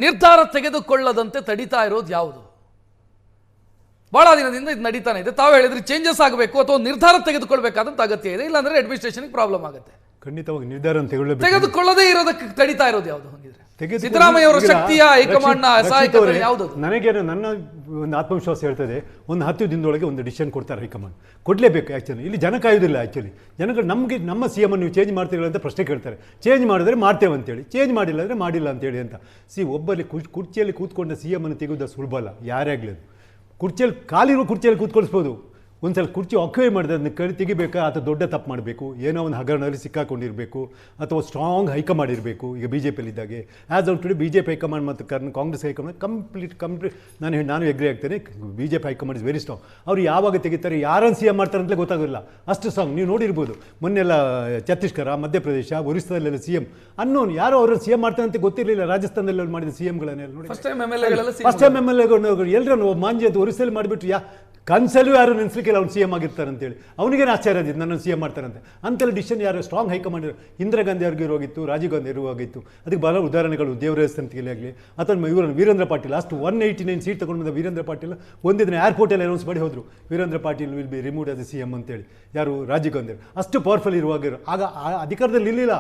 ನಿರ್ಧಾರ ತೆಗೆದುಕೊಳ್ಳದಂತೆ ತಡಿತಾ ಇರೋದು ಯಾವುದು? ಬಹಳ ದಿನದಿಂದ ಇದು ನಡೀತಾನೆ ಇದೆ. ತಾವು ಹೇಳಿದ್ರೆ ಚೇಂಜಸ್ ಆಗಬೇಕು ಅಥವಾ ನಿರ್ಧಾರ ತೆಗೆದುಕೊಳ್ಬೇಕಾದಂತ ಅಗತ್ಯ ಇದೆ, ಇಲ್ಲಾಂದ್ರೆ ಅಡ್ಮಿನಿಸ್ಟ್ರೇಷನ್ ಪ್ರಾಬ್ಲಮ್ ಆಗುತ್ತೆ. ಖಂಡಿತವಾಗಿ ನಿರ್ಧಾರ ತೆಗೆದುಕೊಳ್ಳದೇ ಇರೋದಕ್ಕೆ ತಡಿತಾ ಇರೋದು ಯಾವುದು? ಸಿದ್ದರಾಮಯ್ಯ ಅವರ ಶಕ್ತಿಯ ಹೈಕಮಾಂಡ್ನ ಅಸಹಾಯಕತೆ ಯಾವುದು? ನನಗೇನು ನನ್ನ ಒಂದು ಆತ್ಮವಿಶ್ವಾಸ ಹೇಳ್ತದೆ, ಒಂದು 10 ದಿನದೊಳಗೆ ಒಂದು ಡಿಸಿಷನ್ ಕೊಡ್ತಾರೆ ಹೈಕಮಾಂಡ್. ಕೊಡಲೇಬೇಕು. ಆ್ಯಕ್ಚುಲಿ ಇಲ್ಲಿ ಜನ ಕಾಯುವುದಿಲ್ಲ. ಆ್ಯಕ್ಚುಲಿ ಜನಗಳು ನಮಗೆ ನಮ್ಮ ಸಿ ಎಮ್ ನೀವು ಚೇಂಜ್ ಮಾಡ್ತೀರಾ ಅಂತ ಪ್ರಶ್ನೆ ಕೇಳ್ತಾರೆ. ಚೇಂಜ್ ಮಾಡಿದ್ರೆ ಮಾಡ್ತೇವೆ ಅಂತೇಳಿ, ಚೇಂಜ್ ಮಾಡಿಲ್ಲ ಅಂದರೆ ಮಾಡಿಲ್ಲ ಅಂತೇಳಿ ಅಂತ. ಒಬ್ಬಲ್ಲಿ ಕುರ್ಚಿಯಲ್ಲಿ ಕೂತ್ಕೊಂಡ ಸಿ ಎಮ್ ಅನ್ನು ತೆಗೆಯೋದು ಸುಲಭ ಅಲ್ಲ. ಯಾರೇ ಆಗಲಿ ಅದು ಕುರ್ಚಿಯಲ್ಲಿ ಕಾಲಿರೋ ಕುರ್ಚಿಯಲ್ಲಿ ಕೂತ್ಕೊಳಿಸ್ಬೋದು. ಒಂದ್ಸಲ ಕುರ್ಚಿ ಆಕ್ಯುಪೈ ಮಾಡಿದ್ರೆ ಅದನ್ನ ಕೈ ತೆಗಿಬೇಕಾ ಅಥವಾ ದೊಡ್ಡ ತಪ್ಪು ಮಾಡಬೇಕು, ಏನೋ ಒಂದು ಹಗರಣದಲ್ಲಿ ಸಿಕ್ಕಾಕೊಂಡಿರಬೇಕು, ಅಥವಾ ಸ್ಟ್ರಾಂಗ್ ಹೈಕಮಾಂಡ್ ಇರಬೇಕು. ಈಗ ಬಿ ಜೆ ಪಿಯಲ್ಲಿದ್ದಾಗೆ as on today B J P high command ಮತ್ತು ಕಾಂಗ್ರೆಸ್ ಹೈಕಮಾಂಡ್ ಕಂಪ್ಲೀಟ್ ನಾನು ಎಗ್ರಿ ಆಗ್ತೇನೆ. B J P high command is very strong. ಅವ್ರು ಯಾವಾಗ ತೆಗಿತಾರೆ, ಯಾರನ್ನು ಸಿ ಎಮ್ ಮಾಡ್ತಾರೆ ಅಂತಲೇ ಗೊತ್ತಾಗೋಲ್ಲ, ಅಷ್ಟು ಸ್ಟ್ರಾಂಗ್. ನೀವು ನೋಡಿರ್ಬೋದು ಮೊನ್ನೆಲ್ಲ ಛತ್ತೀಸ್ಗಢ, ಮಧ್ಯಪ್ರದೇಶ, ಒರಿಸ್ಸಾದಲ್ಲೆಲ್ಲ ಸಿ ಎಮ್ ಅನ್ನೋನು ಯಾರೋ ಅವ್ರನ್ನ ಸಿ ಎಮ್ ಮಾಡ್ತಾರೆ ಅಂತ ಗೊತ್ತಿರಲಿಲ್ಲ. ರಾಜಸ್ಥಾನದಲ್ಲಿ ಮಾಡಿದ ಸಿ ಎಮ್ಗಳನ್ನೆಲ್ಲ ನೋಡಿ, first time M L A ಎಲ್ಲರೂ ಮಾಂಜಿ ಅಂತ ಒರಿಸ್ಸಲ್ಲಿ ಮಾಡಿಬಿಟ್ಟು ಕನ್ಸಲ್ಲೂ ಯಾರು ನೆನೆಸ್ಲಿಕ್ಕಿಲ್ಲ ಅವ್ನು ಸಿ ಎಮ್ ಆಗಿರ್ತಾರೆ ಅಂತೇಳಿ. ಅವನಿಗೇನು ಆಶ್ಚರ್ಯ ಅದಿದ್ದು ನನ್ನನ್ನು ಸಿ ಎಮ್ ಮಾಡ್ತಾರಂತೆ ಅಂತೆಲ್ಲ ಡಿಸಿಷನ್ ಯಾರು ಸ್ಟ್ರಾಂಗ್ ಹೈಕಮಾಂಡ್. ಇಂದಿರಾ ಗಾಂಧಿ ಅವ್ರಿಗೆ ಇರುವಾಗಿತ್ತು, ರಾಜೀವ್ ಗಾಂಧಿ ಇರುವಾಗಿತ್ತು. ಅದಕ್ಕೆ ಬಹಳ ಉದಾಹರಣೆಗಳು, ದೇವರಾಜ್ ಸಂತಿಗೆ ಆಗಲಿ ಅಥವಾ ಇವರು ವೀರೇಂದ್ರ ಪಾಟೀಲ್ ಲಾಸ್ಟ್ 189 ಸೀಟ್ ತಗೊಂಡು ಬಂದ ವೀರೇಂದ್ರ ಪಾಟೀಲ್ ಒಂದೇ ದಿನ ಏರ್ಪೋರ್ಟಲ್ಲಿ ಅನೌನ್ಸ್ ಮಾಡಿ ಹೋದರು, Veerendra Patil will be removed as C M ಅಂತೇಳಿ. ಯಾರು ರಾಜೀವ್ ಗಾಂಧಿ ಅಷ್ಟು ಪವರ್ಫುಲ್ ಇರುವಾಗ ಆಗ ಅಧಿಕಾರದಲ್ಲಿ ಇರಲಿಲ್ಲ.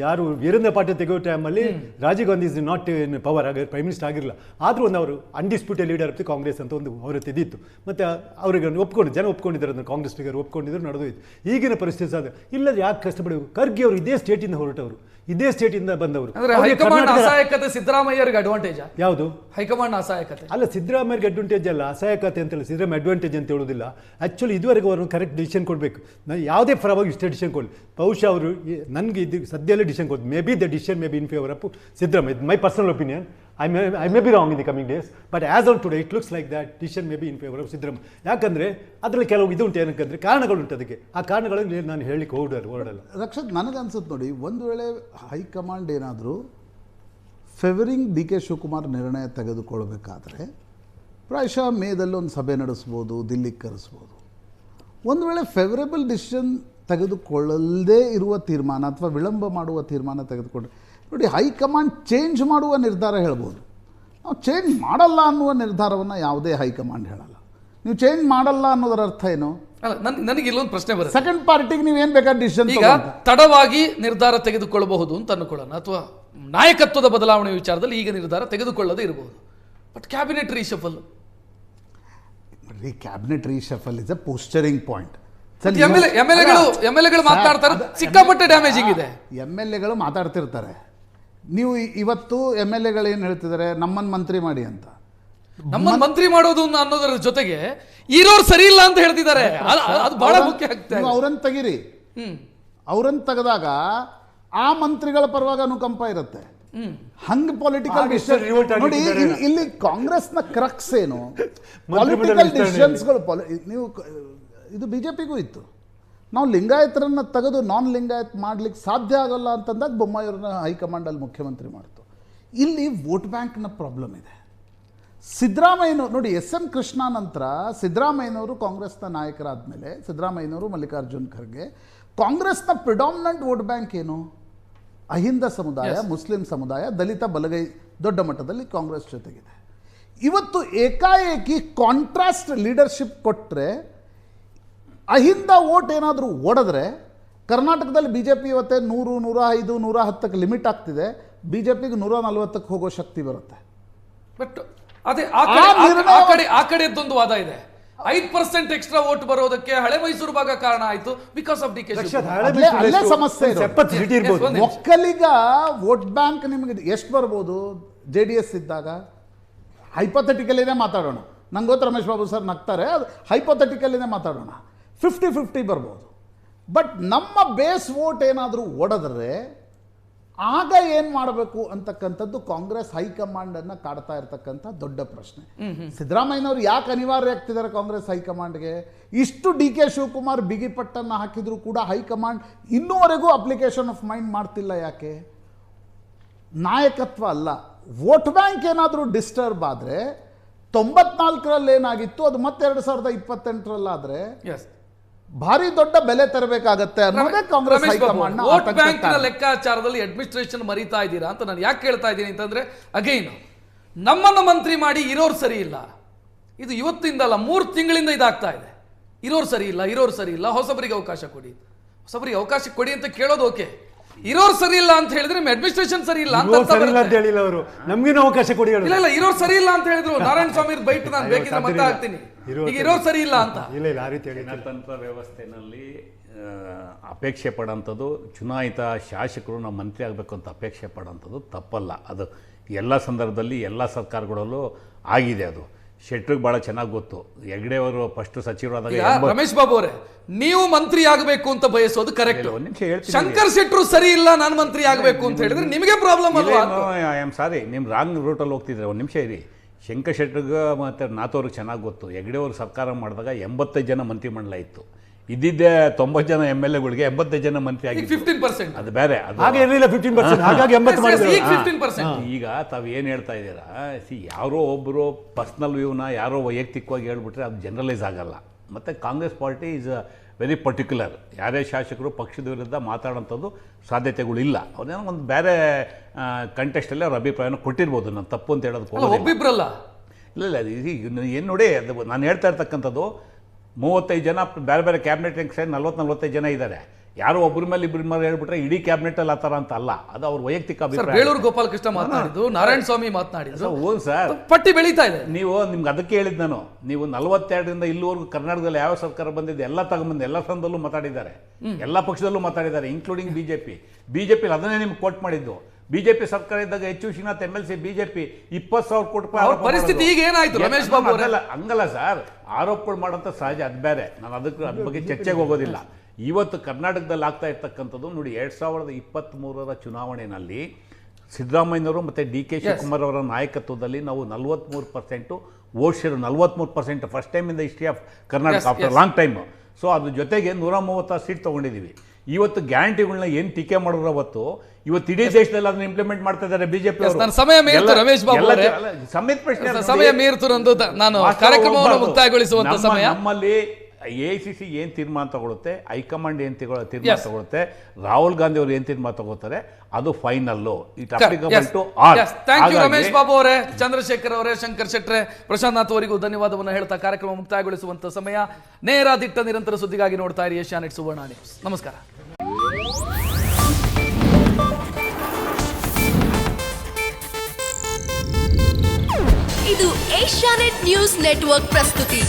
ಯಾರು ವೀರೇಂದ್ರ ಪಾಟೀಲ್ ತೆಗೆಯೋ ಟೈಮಲ್ಲಿ Rajiv Gandhi is not in power, ಆಗ ಪ್ರೈಮ್ ಮಿನಿಸ್ಟರ್ ಆಗಿರಲಿಲ್ಲ. ಆದರೂ ಒಂದು ಅವರು undisputed leader of the Congress ಅಂತ ಒಂದು ಅವರ ತೆದಿತ್ತು. ಮತ್ತು ಅವರಿಗೆ ಒಪ್ಕೊಂಡು ಜನ ಒಪ್ಕೊಂಡಿದ್ದಾರೆ, ಅದನ್ನು ಕಾಂಗ್ರೆಸ್ ಲೀಡರ್ ಒಪ್ಕೊಂಡಿದ್ರು, ನಡೆದೋಯ್ತು. ಈಗಿನ ಪರಿಸ್ಥಿತಿ ಸಾಧ್ಯ ಇಲ್ಲದ ಯಾಕೆ ಕಷ್ಟಪಡಬೇಕು? ಖರ್ಗೆ ಅವರು ಇದೇ ಸ್ಟೇಟಿಂದ ಹೊರಟವರು, ಇದೇ ಸ್ಟೇಟಿಂದ ಬಂದವರು. ಅಸಹಾಯಕತೆ ಸಿದ್ದರಾಮಯ್ಯರಿಗೆ ಅಡ್ವಾಂಟೇಜ್ ಯಾವುದು? ಹೈಕಮಾಂಡ್ ಅಸಹಾಯಕತೆ ಅಲ್ಲ, ಸಿದ್ದರಾಮಯ್ಯಗೆ ಅಡ್ವಾಂಟೇಜ್ ಅಲ್ಲ, ಅಸಹಾಯಕತೆ ಅಂತಲ್ಲ. ಸಿದ್ದರಾಮಯ್ಯ ಅಡ್ವಾಂಟೇಜ್ ಅಂತ ಹೇಳೋದಿಲ್ಲ. ಆ್ಯಕ್ಚುಲಿ ಇದುವರೆಗೂ ಅವರು ಕರೆಕ್ಟ್ ಡಿಸಿಷನ್ ಕೊಡಬೇಕು. ನಾನು ಯಾವುದೇ ಪರವಾಗಿ ಇಷ್ಟೇ ಡಿಸಿಷನ್ ಕೊಡಲಿ. ಬಹುಶಃ ಅವರು ನನಗೆ ಇದು ಸದ್ಯಲ್ಲೇ ಡಿಸಿಷನ್ ಕೊಡ್ತು. May be the decision may be in favour of Siddaramaiah. My personal opinion. I may be wrong in the coming days, but as of today it looks like that decision may be in favor of Siddaramaiah. ಯಾಕಂದರೆ ಅದರಲ್ಲಿ ಕೆಲವು ಇದು ಉಂಟು, ಏನಕ್ಕಂದರೆ ಕಾರಣಗಳುಂಟು. ಅದಕ್ಕೆ ಆ ಕಾರಣಗಳನ್ನು ನಾನು ಹೇಳಲಿಕ್ಕೆ ಹೊರಡಲ್ಲ. ರಕ್ಷತ್, ನನಗನ್ಸುತ್ತೆ ನೋಡಿ, ಒಂದು ವೇಳೆ ಹೈಕಮಾಂಡ್ ಏನಾದರೂ ಫೇವರಿಂಗ್ ಡಿ ಕೆ ಶಿವಕುಮಾರ್ ನಿರ್ಣಯ ತೆಗೆದುಕೊಳ್ಬೇಕಾದ್ರೆ ಪ್ರಾಯಶಃ ಮೇದಲ್ಲಿ ಒಂದು ಸಭೆ ನಡೆಸ್ಬೋದು, ದಿಲ್ಲಿಗೆ ಕರೆಸ್ಬೋದು. ಒಂದು ವೇಳೆ ಫೇವರೇಬಲ್ ಡಿಸಿಷನ್ ತೆಗೆದುಕೊಳ್ಳದೇ ಇರುವ ತೀರ್ಮಾನ ಅಥವಾ ವಿಳಂಬ ಮಾಡುವ ತೀರ್ಮಾನ ತೆಗೆದುಕೊಂಡ್ರೆ ನೋಡಿ, ಹೈಕಮಾಂಡ್ ಚೇಂಜ್ ಮಾಡುವ ನಿರ್ಧಾರ ಹೇಳ್ಬೋದು. ನಾವು ಚೇಂಜ್ ಮಾಡಲ್ಲ ಅನ್ನುವ ನಿರ್ಧಾರವನ್ನು ಯಾವುದೇ ಹೈಕಮಾಂಡ್ ಹೇಳಲ್ಲ. ನೀವು ಚೇಂಜ್ ಮಾಡಲ್ಲ ಅನ್ನೋದರ ಅರ್ಥ ಏನು? ನನಗೆ ಇಲ್ಲೊಂದು ಪ್ರಶ್ನೆ ಬರುತ್ತೆ. ಸೆಕೆಂಡ್ ಪಾರ್ಟಿಗೆ ನೀವೇನು ಬೇಕಾದ್ರೆ ಡಿಸಿಷನ್ ಈಗ ತಡವಾಗಿ ನಿರ್ಧಾರ ತೆಗೆದುಕೊಳ್ಳಬಹುದು ಅಂತ ಅನ್ಕೊಳ್ಳೋಣ, ಅಥವಾ ನಾಯಕತ್ವದ ಬದಲಾವಣೆ ವಿಚಾರದಲ್ಲಿ ಈಗ ನಿರ್ಧಾರ ತೆಗೆದುಕೊಳ್ಳದೇ ಇರಬಹುದು. But cabinet reshuffle, cabinet reshuffle is a posturing point. ಎಂಎಲ್ಎಗಳು ಮಾತಾಡ್ತಾರೆ, ಸಿಕ್ಕಾಪಟ್ಟೆ ಡ್ಯಾಮೇಜಿಂಗ್ ಇದೆ. ಎಂಎಲ್ಎಗಳು ಮಾತಾಡ್ತಿರ್ತಾರೆ. ನೀವು ಇವತ್ತು ಎಂಎಲ್ಎಗಳು ಏನು ಹೇಳ್ತಿದ್ದಾರೆ, ನಮ್ಮನ್ನು ಮಂತ್ರಿ ಮಾಡಿ ಅಂತ. ನಮ್ಮನ್ನು ಮಂತ್ರಿ ಮಾಡೋದು ಅನ್ನೋದರ ಜೊತೆಗೆ ಇರೋರು ಸರಿ ಇಲ್ಲ ಅಂತ ಹೇಳ್ತಿದ್ದಾರೆ. ಅದು ಬಹಳ ಮುಖ್ಯ ಆಗ್ತದೆ. ಅವ್ರನ್ನ ತೆಗೀರಿ. ಅವ್ರನ್ನ ತೆಗೆದಾಗ ಆ ಮಂತ್ರಿಗಳ ಪರವಾಗಿ ಅನುಕಂಪ ಇರುತ್ತೆ. ಹಂಗ್ ಪೊಲಿಟಿಕಲ್ ಡಿಸಿಷನ್ ನೋಡಿ. ಇಲ್ಲಿ ಕಾಂಗ್ರೆಸ್ನ ಕ್ರಕ್ಸ್ ಏನು, ಪೊಲಿಟಿಕಲ್ ಡಿಸಿಷನ್ಸ್ಗಳು. ನೀವು ಇದು ಬಿಜೆಪಿಗೂ ಇತ್ತು. ನಾವು ಲಿಂಗಾಯತರನ್ನು ತೆಗೆದು ನಾನ್ ಲಿಂಗಾಯತ್ ಮಾಡ್ಲಿಕ್ಕೆ ಸಾಧ್ಯ ಆಗಲ್ಲ ಅಂತಂದಾಗ ಬೊಮ್ಮಾಯಿಯವ್ರನ್ನ ಹೈಕಮಾಂಡಲ್ಲಿ ಮುಖ್ಯಮಂತ್ರಿ ಮಾಡ್ತು. ಇಲ್ಲಿ ವೋಟ್ ಬ್ಯಾಂಕ್ನ ಪ್ರಾಬ್ಲಮ್ ಇದೆ. ಸಿದ್ದರಾಮಯ್ಯನವರು ನೋಡಿ, ಎಸ್.ಎಂ. ಕೃಷ್ಣ ನಂತರ ಸಿದ್ದರಾಮಯ್ಯನವರು ಕಾಂಗ್ರೆಸ್ನ ನಾಯಕರಾದ ಮೇಲೆ ಸಿದ್ದರಾಮಯ್ಯನವರು, ಮಲ್ಲಿಕಾರ್ಜುನ್ ಖರ್ಗೆ, ಕಾಂಗ್ರೆಸ್ನ ಪ್ರಿಡಾಮಿನೆಂಟ್ ವೋಟ್ ಬ್ಯಾಂಕ್ ಏನು? ಅಹಿಂದ ಸಮುದಾಯ, ಮುಸ್ಲಿಂ ಸಮುದಾಯ, ದಲಿತ ಬಲಗೈ ದೊಡ್ಡ ಮಟ್ಟದಲ್ಲಿ ಕಾಂಗ್ರೆಸ್ ಜೊತೆಗಿದೆ. ಇವತ್ತು ಏಕಾಏಕಿ ಕಾಂಟ್ರಾಸ್ಟ್ ಲೀಡರ್ಶಿಪ್ ಕೊಟ್ಟರೆ ಅಹಿಂದ ವೋಟ್ ಏನಾದರೂ ಓಡಿದ್ರೆ ಕರ್ನಾಟಕದಲ್ಲಿ ಬಿ ಜೆ ಪಿ ಇವತ್ತೇ 100, 105, 110ಕ್ಕೆ ಲಿಮಿಟ್ ಆಗ್ತಿದೆ. ಬಿ ಜೆ ಪಿಗೆ 140ಕ್ಕೆ ಹೋಗೋ ಶಕ್ತಿ ಬರುತ್ತೆ. ಬಟ್ ಅದೇ ಆ ಕಡೆದೊಂದು ವಾದ ಇದೆ. 5% ಎಕ್ಸ್ಟ್ರಾ ವೋಟ್ ಬರೋದಕ್ಕೆ ಹಳೆ ಮೈಸೂರು ಭಾಗ ಕಾರಣ ಆಯಿತು because of D K Shivakumar. ಅಲ್ಲೇ ಸಮಸ್ಯೆ. ಒಕ್ಕಲಿಗ ವೋಟ್ ಬ್ಯಾಂಕ್ ನಿಮಗೆ ಎಷ್ಟು ಬರ್ಬೋದು? JDS ಇದ್ದಾಗ ಹೈಪೋಥೆಟಿಕಲಿನೇ ಮಾತಾಡೋಣ. ನಂಗೆ ಗೊತ್ತು ರಮೇಶ್ ಬಾಬು ಸರ್ ನಗ್ತಾರೆ, ಅದು ಹೈಪೋಥೆಟಿಕಲಿನೇ ಮಾತಾಡೋಣ. 50-50 ಬರ್ಬೋದು. ಬಟ್ ನಮ್ಮ ಬೇಸ್ ವೋಟ್ ಏನಾದರೂ ಒಡೆದ್ರೆ ಆಗ ಏನು ಮಾಡಬೇಕು ಅಂತಕ್ಕಂಥದ್ದು ಕಾಂಗ್ರೆಸ್ ಹೈಕಮಾಂಡನ್ನು ಕಾಡ್ತಾ ಇರ್ತಕ್ಕಂಥ ದೊಡ್ಡ ಪ್ರಶ್ನೆ. ಸಿದ್ದರಾಮಯ್ಯನವರು ಯಾಕೆ ಅನಿವಾರ್ಯ ಆಗ್ತಿದ್ದಾರೆ ಕಾಂಗ್ರೆಸ್ ಹೈಕಮಾಂಡ್ಗೆ? ಇಷ್ಟು ಡಿ ಕೆ ಶಿವಕುಮಾರ್ ಬಿಗಿಪಟ್ಟನ್ನು ಹಾಕಿದರೂ ಕೂಡ ಹೈಕಮಾಂಡ್ ಇನ್ನೂವರೆಗೂ ಅಪ್ಲಿಕೇಶನ್ ಆಫ್ ಮೈಂಡ್ ಮಾಡ್ತಿಲ್ಲ. ಯಾಕೆ? ನಾಯಕತ್ವ ಅಲ್ಲ, ವೋಟ್ ಬ್ಯಾಂಕ್ ಏನಾದರೂ ಡಿಸ್ಟರ್ಬ್ ಆದರೆ 94ರಲ್ಲಿ ಏನಾಗಿತ್ತು ಅದು ಮತ್ತೆ 2028ರಲ್ಲಾದರೆ ಭಾರಿ ದೊಡ್ಡ ಬೆಲೆ ತರಬೇಕಾಗತ್ತೆ ಅನ್ನೋದೇ ಕಾಂಗ್ರೆಸ್ ಹೈಕಮಾಂಡ್ ವೋಟ್ ಬ್ಯಾಂಕ್ ನ ಲೆಕ್ಕಾಚಾರದಲ್ಲಿ ಅಡ್ಮಿನಿಸ್ಟ್ರೇಷನ್ ಮರಿತಾ ಇದ್ದೀರಾ ಅಂತ ನಾನು ಯಾಕೆ ಕೇಳ್ತಾ ಇದ್ದೀನಿ ಅಂತಂದ್ರೆ, ಅಗೈನ್ ನಮ್ಮನ್ನು ಮಂತ್ರಿ ಮಾಡಿ ಇರೋರು ಸರಿ ಇಲ್ಲ. ಇದು ಇವತ್ತಿಂದ ಅಲ್ಲ, 3 ತಿಂಗಳಿಂದ ಇದಾಗ್ತಾ ಇದೆ. ಇರೋರು ಸರಿ ಇಲ್ಲ, ಹೊಸಬರಿಗೆ ಅವಕಾಶ ಕೊಡಿ, ಹೊಸಬರಿಗೆ ಅವಕಾಶ ಕೊಡಿ ಅಂತ ಕೇಳೋದು ಓಕೆ. ಇರೋರು ಸರಿ ಇಲ್ಲ ಅಂತ ಹೇಳಿದ್ರೆ ನಿಮ್ಮ ಅಡ್ಮಿನಿಸ್ಟ್ರೇಷನ್ ಸರಿ ಇಲ್ಲ ಅಂತ ಅರ್ಥ ಸರಿ ಇಲ್ಲ ಅಂತ ಬರುತ್ತೆ. ಹೇಳಿಲ್ಲ ಅವರು, ನಮ್ಗೇನು ಅವಕಾಶ ಕೊಡಿ ಹೇಳಿ. ಇಲ್ಲ ಇರೋರು ಸರಿ ಇಲ್ಲ ಅಂತ ಹೇಳಿದ್ರು. ನಾರಾಯಣ ಸ್ವಾಮಿ ಬೈಟ್ ನಾನು ಬೇಕಿದ್ರೆ ಮತ್ತೆ ಹಾಕ್ತೀನಿ, ಈಗ ಇರೋರು ಸರಿ ಇಲ್ಲ ಅಂತ. ಇಲ್ಲ ಆ ರೀತಿ ಹೇಳಿ. ಗಣತಂತ್ರ ವ್ಯವಸ್ಥೆನಲ್ಲಿ ಅಪೇಕ್ಷೆ ಪಡೋಂಥದ್ದು, ಚುನಾಯಿತ ಶಾಸಕರು ನಾವು ಮಂತ್ರಿ ಆಗಬೇಕು ಅಂತ ಅಪೇಕ್ಷೆ ಪಡೋಂಥದ್ದು ತಪ್ಪಲ್ಲ. ಅದು ಎಲ್ಲ ಸಂದರ್ಭದಲ್ಲಿ ಎಲ್ಲ ಸರ್ಕಾರಗಳಲ್ಲೂ ಆಗಿದೆ. ಅದು ಶೆಟ್ರಿಗೆ ಭಾಳ ಚೆನ್ನಾಗಿ ಗೊತ್ತು. ಹೆಗ್ಡೆ ಅವರು ಫಸ್ಟ್ ಸಚಿವರಾದಾಗ ರಮೇಶ್ ಬಾಬು ಅವರೇ, ನೀವು ಮಂತ್ರಿ ಆಗಬೇಕು ಅಂತ ಬಯಸೋದು ಕರೆಕ್ಟ್. ಒಂದು ನಿಮಿಷ ಹೇಳ್ತೀನಿ. ಶಂಕರ್ ಶೆಟ್ರು ಸರಿ ಇಲ್ಲ, ನಾನು ಮಂತ್ರಿ ಆಗಬೇಕು ಅಂತ ಹೇಳಿದ್ರೆ ನಿಮಗೆ ಪ್ರಾಬ್ಲಮ್ ಅಲ್ವಾ? ಐ ಆಮ್ ಸಾರಿ, ನಿಮ್ಮ ರಾಂಗ್ ರೂಟಲ್ಲಿ ಹೋಗ್ತಿದ್ರೆ. ಒಂದು ನಿಮಿಷ ಇರಿ. ಶಂಕರ್ ಶೆಟ್ರಿಗೆ ಮತ್ತು ನಾಥವ್ರಿಗೆ ಚೆನ್ನಾಗಿ ಗೊತ್ತು. ಹೆಗ್ಡೆ ಅವರು ಸರ್ಕಾರ ಮಾಡಿದಾಗ 85 ಜನ ಮಂತ್ರಿಮಂಡಲ ಇತ್ತು. ಇದ್ದಿದ್ದೇ 90 ಜನ MLAಗಳಿಗೆ 85 ಜನ ಮಂತ್ರಿ ಆಗಿ 15%. ಅದು ಬೇರೆ. ಅದು ಹಾಗೆ ಇರಲಿಲ್ಲ 15%, ಹಾಗಾಗಿ 80 ಮಾಡಿದ್ರು. 15%. ಈಗ ತಾವು ಏನು ಹೇಳ್ತಾ ಇದ್ದೀರಾ, ಯಾರೋ ಒಬ್ಬರು ಪರ್ಸ್ನಲ್ ವ್ಯೂನ ಯಾರೋ ವೈಯಕ್ತಿಕವಾಗಿ ಹೇಳ್ಬಿಟ್ರೆ ಅದು ಜನರಲೈಸ್ ಆಗಲ್ಲ. ಮತ್ತು Congress party is very particular. ಯಾರೇ ಶಾಸಕರು ಪಕ್ಷದ ವಿರುದ್ಧ ಮಾತಾಡೋಂಥದ್ದು ಸಾಧ್ಯತೆಗಳಿಲ್ಲ. ಅವ್ರೇನೋ ಒಂದು ಬೇರೆ ಕಂಟೆಸ್ಟಲ್ಲಿ ಅವ್ರ ಅಭಿಪ್ರಾಯನ ಕೊಟ್ಟಿರ್ಬೋದು. ನಾನು ತಪ್ಪು ಅಂತ ಹೇಳೋದು ಒಬ್ಬಿಬ್ರಲ್ಲ. ಇಲ್ಲ ಏನು ನೋಡಿ, ಅದು ನಾನು ಹೇಳ್ತಾ ಇರ್ತಕ್ಕಂಥದ್ದು 35 ಜನ ಬೇರೆ ಬೇರೆ ಕ್ಯಾಬಿನೆಟ್ ಸೈಡ್ 40-45 ಜನ ಇದ್ದಾರೆ. ಯಾರೋ ಒಬ್ಬರ ಮೇಲೆ ಇಬ್ಬರ ಮೇಲೆ ಹೇಳ್ಬಿಟ್ರೆ ಇಡೀ ಕ್ಯಾಬಿನೆಟಲ್ಲಿ ಆ ಥರ ಅಂತ ಅಲ್ಲ. ಅದು ಅವ್ರ ವೈಯಕ್ತಿಕ ಅಭಿಪ್ರಾಯ. ಬೇಳೂರು ಗೋಪಾಲಕೃಷ್ಣ ಮಾತನಾಡಿದ್ದು, ನಾರಾಯಣ ಸ್ವಾಮಿ ಮಾತನಾಡಿದ್ರು. ಓನ್ ಸರ್, ಪಟ್ಟಿ ಬೆಳೀತಾ ಇದೆ. ನಿಮ್ಗೆ ಅದಕ್ಕೆ ಹೇಳಿದ್ದು ನಾನು, ನೀವು 42ರಿಂದ ಇಲ್ಲಿವರೆಗೂ ಕರ್ನಾಟಕದಲ್ಲಿ ಯಾವ ಸರ್ಕಾರ ಬಂದಿದೆ ಎಲ್ಲ ತಗೊಂಬಂದು ಎಲ್ಲ ಸ್ಥಾನದಲ್ಲೂ ಮಾತಾಡಿದ್ದಾರೆ, ಎಲ್ಲ ಪಕ್ಷದಲ್ಲೂ ಮಾತಾಡಿದ್ದಾರೆ, ಇನ್ಕ್ಲೂಡಿಂಗ್ ಬಿಜೆಪಿ ಅದನ್ನೇ ನಿಮ್ಗೆ ಕೋಟ್ ಮಾಡಿದ್ದು. ಬಿಜೆಪಿ ಸರ್ಕಾರ ಇದ್ದಾಗ ಹೆಚ್ಚು ಶ್ರೀನಾಥ್ MLC ಬಿಜೆಪಿ 20,000 ಕೋಟಿ ರೂಪಾಯಿ ಪರಿಸ್ಥಿತಿ ಈಗ ಏನಾಯ್ತು ರಮೇಶ್ ಬಾಬು? ಹಂಗಲ್ಲ ಸರ್, ಆರೋಪಗಳು ಮಾಡೋಂಥ ಸಹಜ, ಅದು ಬೇರೆ. ನಾನು ಅದ್ರ ಬಗ್ಗೆ ಚರ್ಚೆಗೆ ಹೋಗೋದಿಲ್ಲ. ಇವತ್ತು ಕರ್ನಾಟಕದಲ್ಲಿ ಆಗ್ತಾ ಇರ್ತಕ್ಕಂಥದ್ದು ನೋಡಿ, 2023ರ ಚುನಾವಣೆಯಲ್ಲಿ ಸಿದ್ದರಾಮಯ್ಯನವರು ಮತ್ತು DK ಶಿವಕುಮಾರ್ ಅವರ ನಾಯಕತ್ವದಲ್ಲಿ ನಾವು 43% vote share, 43% first time in the history of Karnataka after long time. So ಅದ್ರ ಜೊತೆಗೆ 136 ಸೀಟ್ ತೊಗೊಂಡಿದ್ದೀವಿ. ಇವತ್ತು ಗ್ಯಾರಂಟಿಗಳನ್ನ ಏನು ಟೀಕೆ ಮಾಡಿದ್ರು ಅವತ್ತು, ಇವತ್ತು ಇಡೀ ದೇಶದಲ್ಲಿ ಅದನ್ನ ಇಂಪ್ಲಿಮೆಂಟ್ ಮಾಡ್ತಾ ಇದ್ದಾರೆ ಬಿಜೆಪಿ ಅವರು. ಸಮಯ ಮೀರ್ತು ರಮೇಶ್ ಬಾಬು ಅವರೇ, ಸಮೇತ ಪ್ರಶ್ನೆ ಸಮಯ ಮೀರ್ತು ನಂದು. ನಾನು ಕಾರ್ಯಕ್ರಮವನ್ನು ಮುಕ್ತಾಯಗೊಳಿಸುವಂತ ಸಮಯ. ನಮ್ಮಲ್ಲಿ AICC ಏನು ತೀರ್ಮಾನ ತಗೊಳುತ್ತೆ, ಹೈಕಮಾಂಡ್ ಏನು ತೀರ್ಮಾನ ತಗೊಳುತ್ತೆ, ರಾಹುಲ್ ಗಾಂಧಿ ಅವರು ಏನು ತೀರ್ಮಾನ ತಗೋತಾರೆ, ಅದು final. It applicable to all. Thank you Ramesh Babu ಅವರೇ, ಚಂದ್ರಶೇಖರ್ ಅವರೇ, ಶಂಕರ್ ಶೆಟ್ರೆ, ಪ್ರಶಾಂತ್ ನಾಥ್ ಅವರಿಗೂ ಧನ್ಯವಾದವನ್ನು ಹೇಳ್ತಾ ಕಾರ್ಯಕ್ರಮ ಮುಕ್ತಾಯಗೊಳಿಸುವಂತ ಸಮಯ. ನೇರ ದಿಟ್ಟ ನಿರಂತರ ಸುದ್ದಿಗಾಗಿ ನೋಡ್ತಾ ಇರಿ ಏಷ್ಯಾನೆಟ್ ಸುವರ್ಣ ನ್ಯೂಸ್. ನಮಸ್ಕಾರ. ಇದು ಏಷ್ಯಾನೆಟ್ ನ್ಯೂಸ್ ನೆಟ್ವರ್ಕ್ ಪ್ರಸ್ತುತಿ.